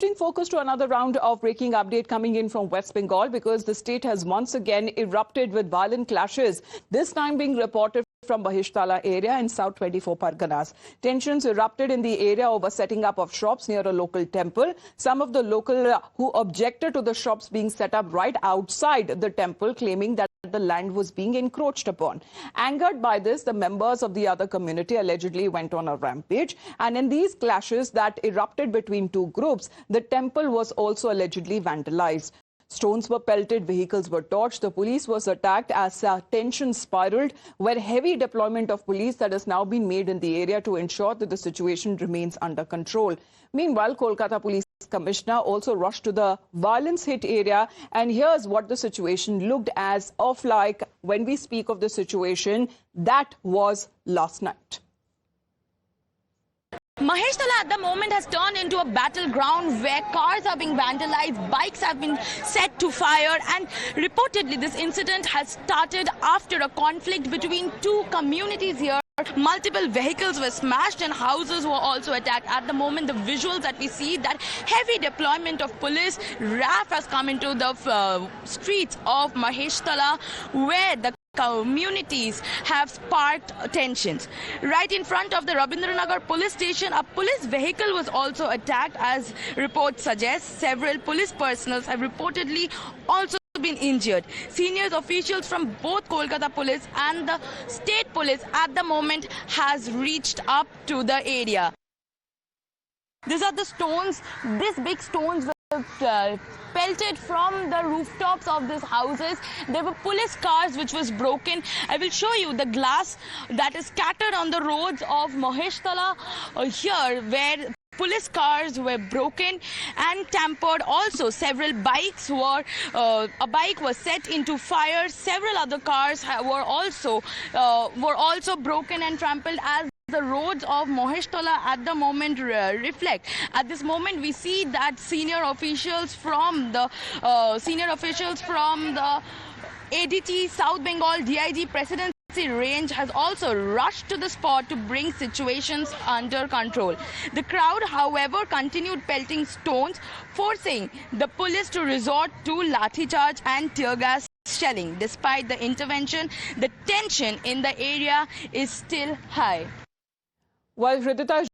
Shifting focus to another round of breaking update coming in from West Bengal because the state has once again erupted with violent clashes, this time being reported from Mahishtala area in South 24 Parganas. Tensions erupted in the area over setting up of shops near a local temple. Some of the local who objected to the shops being set up right outside the temple, claiming that the land was being encroached upon. Angered by this, the members of the other community allegedly went on a rampage, and in these clashes that erupted between two groups, the temple was also allegedly vandalized. Stones were pelted, vehicles were torched, the police was attacked as tension spiraled, where heavy deployment of police that has now been made in the area to ensure that the situation remains under control. Meanwhile, Kolkata Police Commissioner also rushed to the violence-hit area, and here's what the situation looked as of like when we speak of the situation that was last night. Mahishtala at the moment has turned into a battleground where cars are being vandalized, bikes have been set to fire, and reportedly this incident has started after a conflict between two communities here. Multiple vehicles were smashed and houses were also attacked. At the moment, the visuals that we see, that heavy deployment of police, RAF has come into the streets of Mahishtala, where the communities have sparked tensions. Right in front of the Rabindranagar police station, a police vehicle was also attacked, as reports suggest. Several police personnel have reportedly also been injured. Senior officials from both Kolkata police and the state police at the moment has reached up to the area. These are the stones. These big stones were pelted from the rooftops of these houses. There were police cars which was broken. I will show you the glass that is scattered on the roads of Mahishtala here, where police cars were broken and tampered. Also, several bikes were, a bike was set into fire. Several other cars were also broken and trampled, as the roads of Mahishtala at the moment reflect. At this moment, we see that senior officials from the ADT South Bengal DIG Presidency Range has also rushed to the spot to bring situations under control. The crowd, however, continued pelting stones, forcing the police to resort to lathi charge and tear gas shelling. Despite the intervention, the tension in the area is still high. Well, Hridita,